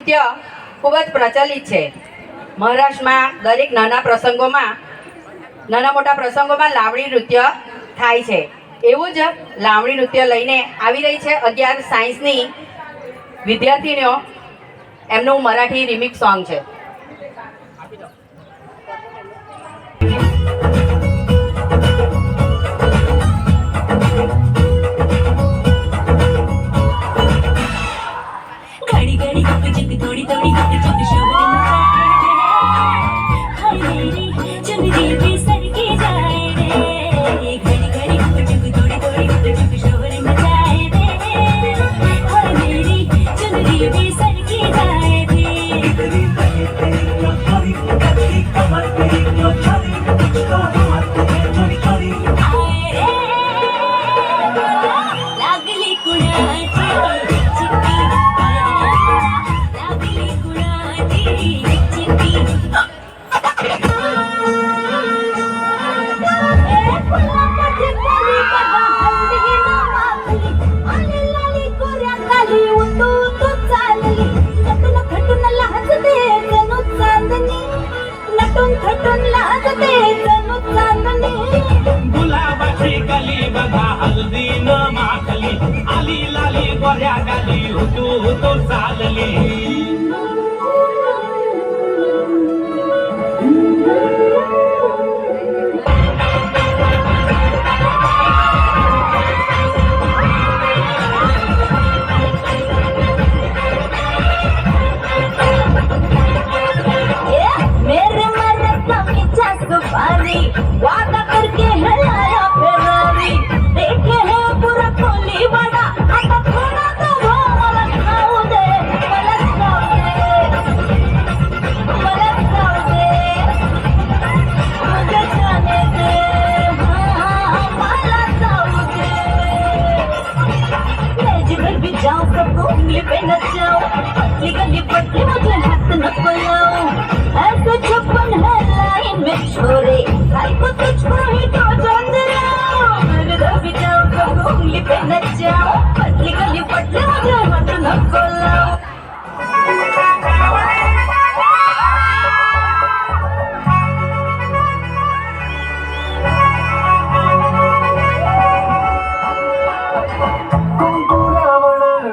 નૃત્ય ખૂબ જ પ્રચલિત છે. મહારાષ્ટ્રમાં દરેક નાના મોટા પ્રસંગોમાં લાવણી નૃત્ય થાય છે. એવું જ લાવણી નૃત્ય લઈને આવી રહી છે 11 સાયન્સની વિદ્યાર્થીનીઓ. એમનું મરાઠી રિમિક્સ સોંગ છે. घड़ी घड़ी धुक झुक थोड़ी थोड़ी धुक झुक शोर हाय मेरी चुनरी भी सर की जाए रे. घड़ी घड़ी धुक झुक थोड़ी थोड़ी धुक झुक शोर मचाए रे. हाय मेरी चुनरी भी सर की जाए रे. लागली कुणाची चिट्टी लागली कुणाची चिट्टी गुलाबाची कली बघा हल्दी न माखली आली लाली गोऱ्या गाली हुतू हुतू चालली. मेरे मरद में सफारी वादा करके हलाया फेरारी देखे है पूरा कोली वाला आता थोड़ा तो वो मला खाऊ दे मला खाऊ दे मुझे जाने दे हाँ मला खाऊ दे. मैं जिधर भी जाऊँ सबको उंगली पे नचाऊँ पतली गली पतली मुझे हाथ न पलाऊँ ऐसे छप्पन है लाइन में छोरे भाई को तुझको ही तो जान दिलाऊं. मैं जिधर भी जाऊँ सबको उंगली पे नचाऊँ पतली गली पतली मुझे हाथ न पलाऊँ.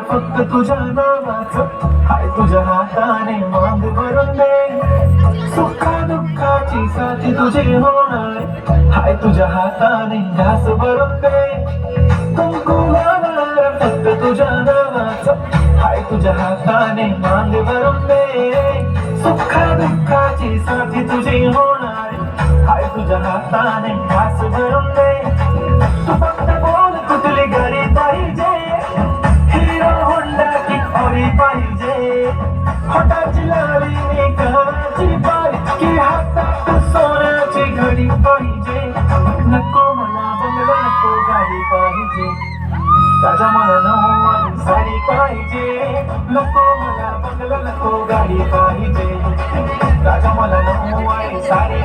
फक्त तुझ्या नावाचं हाय तुझ्या हाताने मांग भरून दे. सुखा दुःखाची साथी तुझी होणार हाय तुझ्या हाताने घास भरून दे. कुंकू लावणार फक्त तुझ्या नावाचं हाय तुझ्या हाताने मांग भरून दे. सुखा दुःखाची साथी तुझी होणार हाय तुझ्या हाताने घास भरून दे. तू फक्त बोल कुठली गाडी पाहिजे हिरो होंडा की औरी पाहिजे होटाची लाली कानाची बारी की हातात सोन्याची घडी पाहिजे. नको मला बंगला नको गाडी पाहिजे राजा मला नऊवारी साडी पाहिजे. नको मला बंगला नको गाडी पाहिजे राजा मला नऊवारी साडी